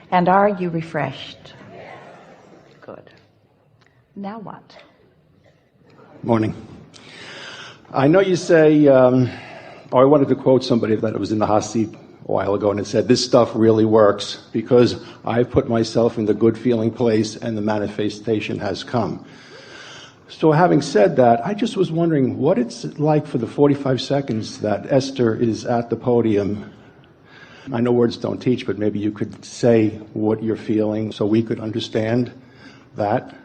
And are you refreshed? Good. Now what? Morning. I know you say, I wanted to quote somebody that was in the hot seat a while ago, and it said, this stuff really works because I put myself in the good feeling place and the manifestation has come. So having said that, I just was wondering what it's like for the 45 seconds that Esther is at the podium. I know words don't teach, but maybe you could say what you're feeling so we could understand that.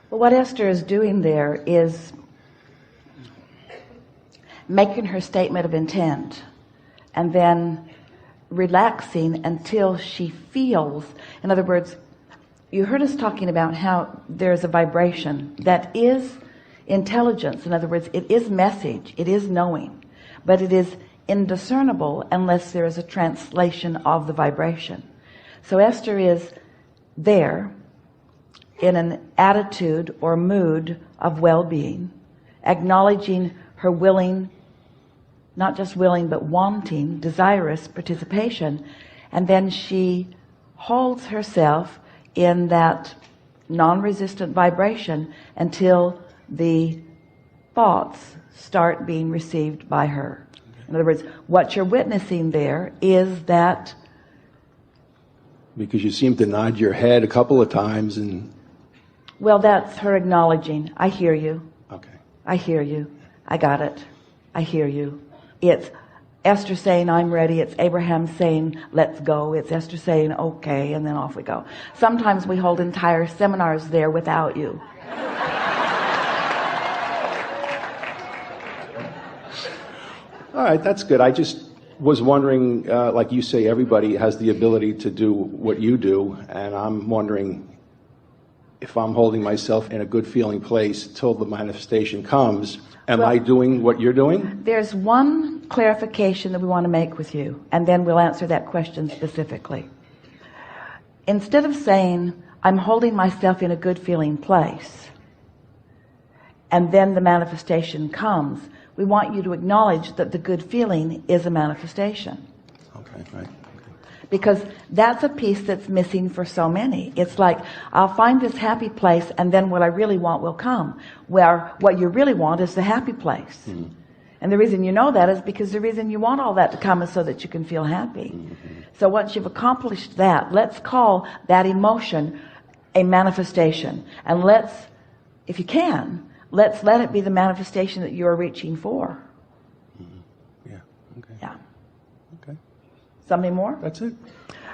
Well, what Esther is doing there is making her statement of intent and then relaxing until she feels, in other words, you heard us talking about how there's a vibration that is intelligence. In other words, it is message, it is knowing, but it is indiscernible unless there is a translation of the vibration. So Esther is there in an attitude or mood of well-being, acknowledging her willing, not just willing, but wanting, desirous participation. And then she holds herself in that non-resistant vibration until the thoughts start being received by her. In other words, what you're witnessing there is that... Because you seem to nod your head a couple of times and... Well, that's her acknowledging, I hear you. Okay. I hear you. I got it. I hear you. It's Esther saying, I'm ready. It's Abraham saying, let's go. It's Esther saying, okay, and then off we go. Sometimes we hold entire seminars there without you. All right, that's good. I just was wondering, like you say, everybody has the ability to do what you do, and I'm wondering if I'm holding myself in a good feeling place till the manifestation comes, am I doing what you're doing? There's one clarification that we want to make with you, and then we'll answer that question specifically. Instead of saying, I'm holding myself in a good feeling place, and then the manifestation comes, we want you to acknowledge that the good feeling is a manifestation. Okay, right. Because that's a piece that's missing for so many. It's like, I'll find this happy place and then what I really want will come. Where what you really want is the happy place. Mm-hmm. And the reason you know that is because the reason you want all that to come is so that you can feel happy. Mm-hmm. So once you've accomplished that, let's call that emotion a manifestation. And let's, if you can, let's let it be the manifestation that you're reaching for. Mm-hmm. Yeah. Okay. Yeah. Okay. Something more? That's it.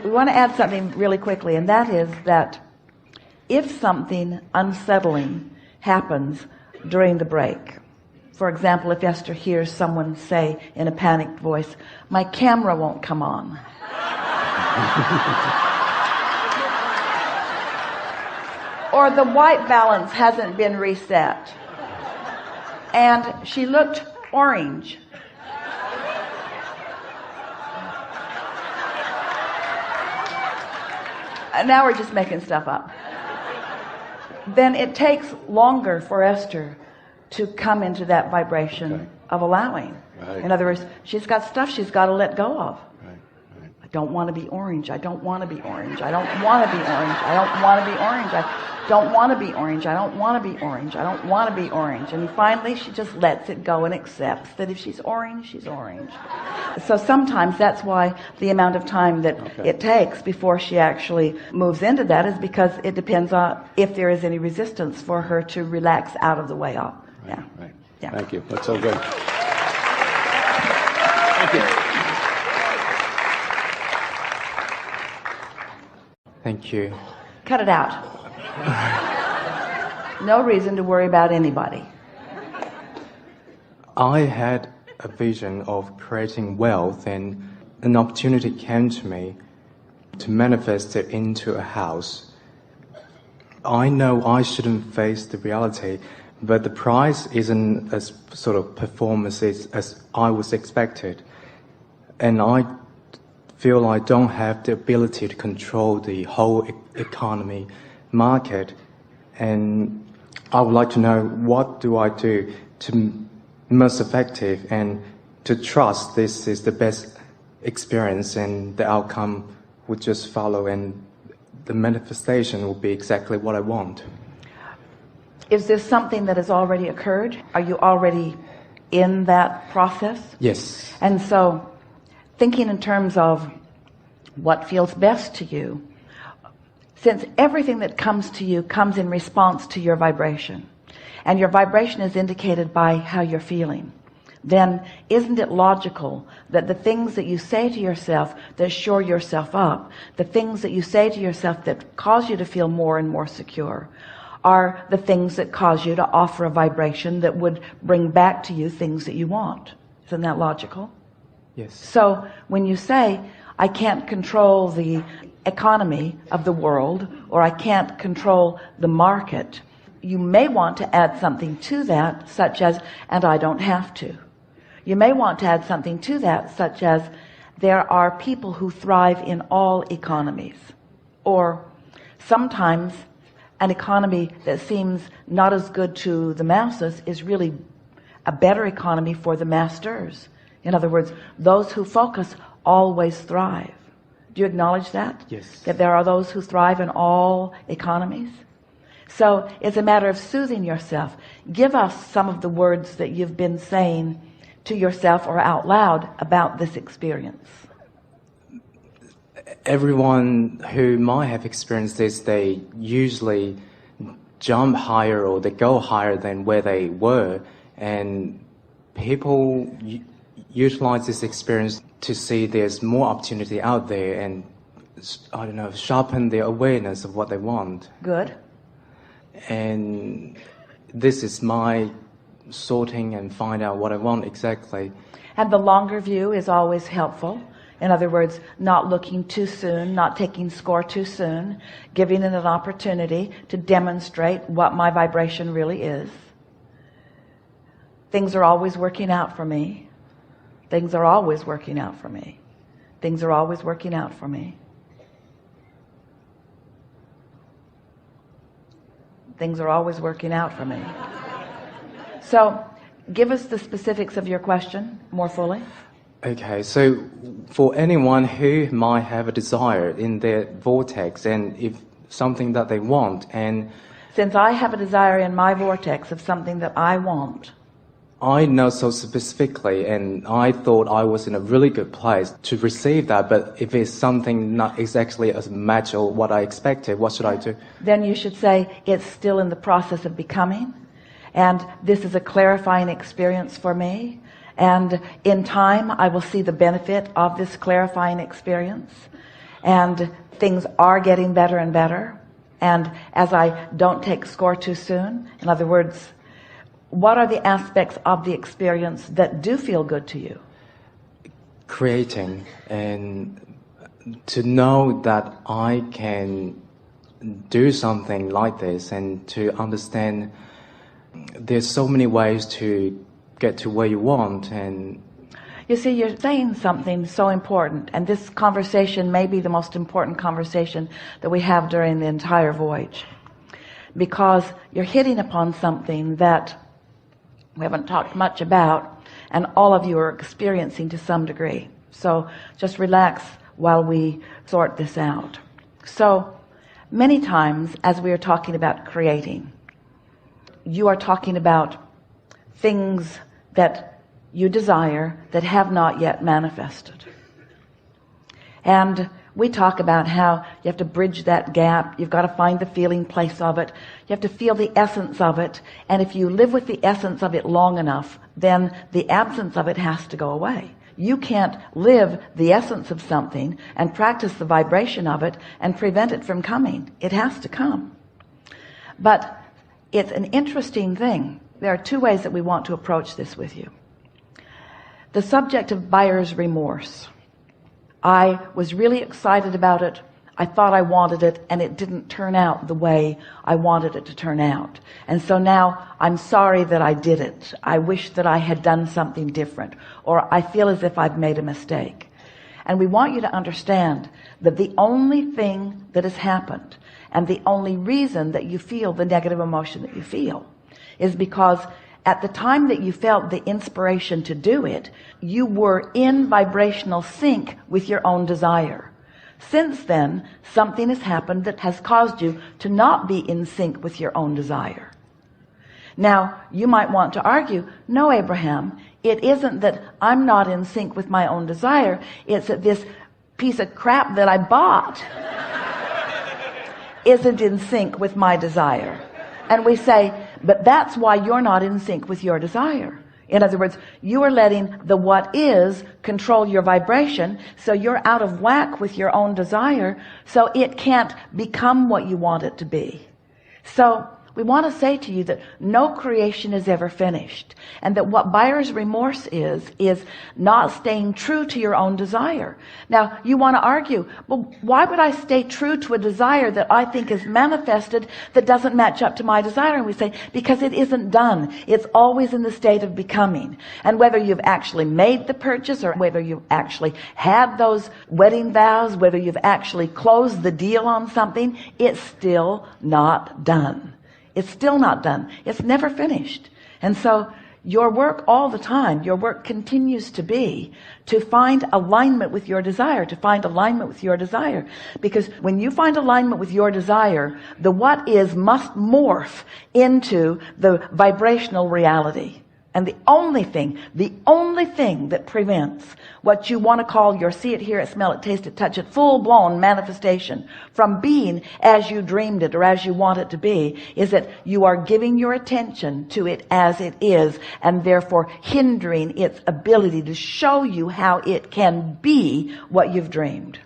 We want to add something really quickly, and that is that if something unsettling happens during the break, for example, if Esther hears someone say in a panicked voice, my camera won't come on. Or the white balance hasn't been reset. And she looked orange. Now we're just making stuff up. Then it takes longer for Esther to come into that vibration of allowing. Right. In other words, she's got stuff she's got to let go of. Right. I don't want to be orange. I don't want to be orange. I don't want to be orange. I don't want to be orange. I don't want to be orange. I don't want to be orange. I don't want to be orange. And finally she just lets it go and accepts that if she's orange, she's orange. So sometimes that's why the amount of time that it takes before she actually moves into that is because it depends on if there is any resistance for her to relax out of the way of. Yeah. Right. Yeah. Thank you. That's so good. Thank you. Thank you. Cut it out. No reason to worry about anybody. I had a vision of creating wealth, and an opportunity came to me to manifest it into a house. I know I shouldn't face the reality, but the price isn't as sort of performance as I was expected. And I feel I don't have the ability to control the whole economy, market. And I would like to know, what do I do to most effective and to trust this is the best experience and the outcome would just follow, and the manifestation will be exactly what I want. Is this something that has already occurred? Are you already in that process? Yes. And so, thinking in terms of what feels best to you, since everything that comes to you comes in response to your vibration, and your vibration is indicated by how you're feeling, then isn't it logical that the things that you say to yourself that shore yourself up, the things that you say to yourself that cause you to feel more and more secure, are the things that cause you to offer a vibration that would bring back to you things that you want? Isn't that logical? Yes. So when you say, I can't control the economy of the world, or I can't control the market, you may want to add something to that, such as, and I don't have to. You may want to add something to that, such as, there are people who thrive in all economies. Or sometimes an economy that seems not as good to the masses is really a better economy for the masters. In other words, those who focus always thrive. Do you acknowledge that? Yes. That there are those who thrive in all economies? So it's a matter of soothing yourself. Give us some of the words that you've been saying to yourself or out loud about this experience. Everyone who might have experienced this, they usually jump higher or they go higher than where they were, and people utilize this experience to see there's more opportunity out there and, I don't know, sharpen their awareness of what they want. Good. And this is my sorting and find out what I want exactly. And the longer view is always helpful. In other words, not looking too soon, not taking score too soon, giving it an opportunity to demonstrate what my vibration really is. Things are always working out for me. Things are always working out for me. Things are always working out for me. Things are always working out for me. So, give us the specifics of your question more fully. Okay, so for anyone who might have a desire in their vortex, and if something that they want, and since I have a desire in my vortex of something that I want, I know so specifically, and I thought I was in a really good place to receive that, but if it's something not exactly a match or what I expected, what should I do? Then you should say, it's still in the process of becoming, and this is a clarifying experience for me, and in time I will see the benefit of this clarifying experience, and things are getting better and better, and as I don't take score too soon, in other words, what are the aspects of the experience that do feel good to you? Creating, and to know that I can do something like this, and to understand there's so many ways to get to where you want. And you see, you're saying something so important, and this conversation may be the most important conversation that we have during the entire voyage, because you're hitting upon something that we haven't talked much about, and all of you are experiencing to some degree. So just relax while we sort this out. So many times as we are talking about creating, you are talking about things that you desire that have not yet manifested. And we talk about how you have to bridge that gap. You've got to find the feeling place of it. You have to feel the essence of it. And if you live with the essence of it long enough, then the absence of it has to go away. You can't live the essence of something and practice the vibration of it and prevent it from coming. It has to come. But it's an interesting thing. There are two ways that we want to approach this with you. The subject of buyer's remorse. I was really excited about it. I thought I wanted it, and it didn't turn out the way I wanted it to turn out. And so now I'm sorry that I did it. I wish that I had done something different, or I feel as if I've made a mistake. And we want you to understand that the only thing that has happened, and the only reason that you feel the negative emotion that you feel, is because at the time that you felt the inspiration to do it, you were in vibrational sync with your own desire. Since then, something has happened that has caused you to not be in sync with your own desire. Now, you might want to argue, no, Abraham, it isn't that I'm not in sync with my own desire. It's that this piece of crap that I bought isn't in sync with my desire. And we say, but that's why you're not in sync with your desire. In other words, you are letting the what is control your vibration, so you're out of whack with your own desire, so it can't become what you want it to be. So we want to say to you that no creation is ever finished, and that what buyer's remorse is not staying true to your own desire. Now, you want to argue, well, why would I stay true to a desire that I think is manifested that doesn't match up to my desire? And we say, because it isn't done. It's always in the state of becoming. And whether you've actually made the purchase, or whether you've actually had those wedding vows, whether you've actually closed the deal on something, it's still not done. It's still not done. It's never finished. And so your work all the time, your work continues to be to find alignment with your desire, to find alignment with your desire. Because when you find alignment with your desire, the what is must morph into the vibrational reality. And the only thing that prevents what you want to call your see it, hear it, smell it, taste it, touch it, full-blown manifestation from being as you dreamed it or as you want it to be is that you are giving your attention to it as it is, and therefore hindering its ability to show you how it can be what you've dreamed.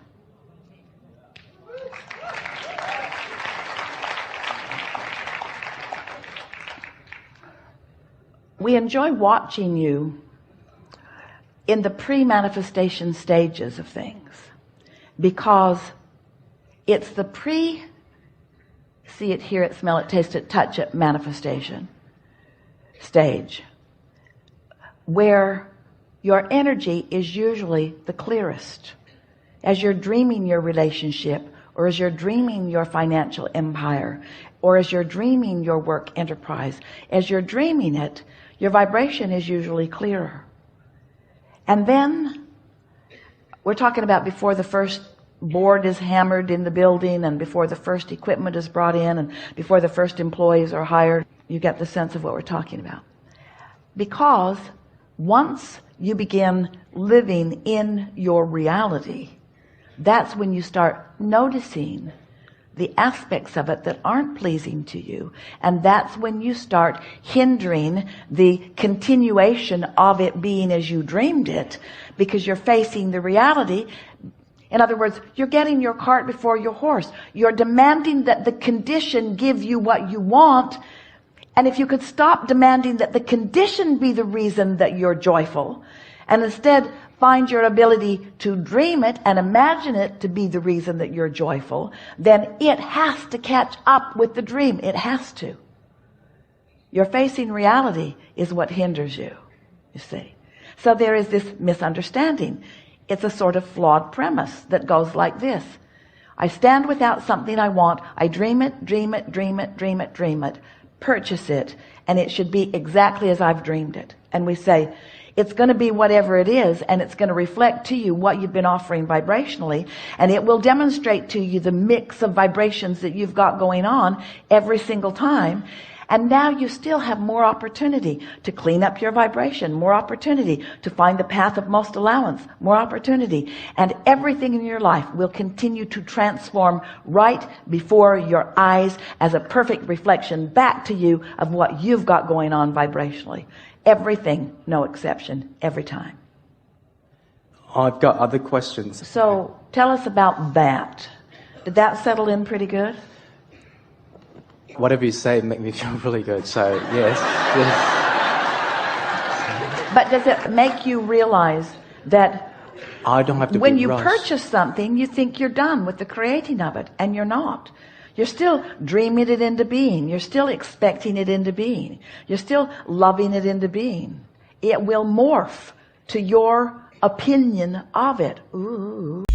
We enjoy watching you in the pre-manifestation stages of things, because it's the see it, hear it, smell it, taste it, touch it manifestation stage where your energy is usually the clearest. As you're dreaming your relationship, or as you're dreaming your financial empire, or as you're dreaming your work enterprise, as you're dreaming it, your vibration is usually clearer. And then we're talking about before the first board is hammered in the building, and before the first equipment is brought in, and before the first employees are hired. You get the sense of what we're talking about. Because once you begin living in your reality, that's when you start noticing the aspects of it that aren't pleasing to you. And that's when you start hindering the continuation of it being as you dreamed it, because you're facing the reality. In other words, you're getting your cart before your horse. You're demanding that the condition give you what you want. And if you could stop demanding that the condition be the reason that you're joyful, and instead find your ability to dream it and imagine it to be the reason that you're joyful, then it has to catch up with the dream. It has to. Your facing reality is what hinders you, you see. So there is this misunderstanding. It's a sort of flawed premise that goes like this. I stand without something I want. I dream it, dream it, dream it, dream it, dream it. Purchase it, and it should be exactly as I've dreamed it. And we say, it's going to be whatever it is, and it's going to reflect to you what you've been offering vibrationally, and it will demonstrate to you the mix of vibrations that you've got going on every single time. And now you still have more opportunity to clean up your vibration, more opportunity to find the path of most allowance, more opportunity. And everything in your life will continue to transform right before your eyes as a perfect reflection back to you of what you've got going on vibrationally. Everything, no exception, every time. I've got other questions. So tell us about that. Did that settle in pretty good? Whatever you say make me feel really good, so yes. But does it make you realize that I don't have to when be you rushed. purchase something, you think you're done with the creating of it, and you're not. You're still dreaming it into being. You're still expecting it into being. You're still loving it into being. It will morph to your opinion of it. Ooh.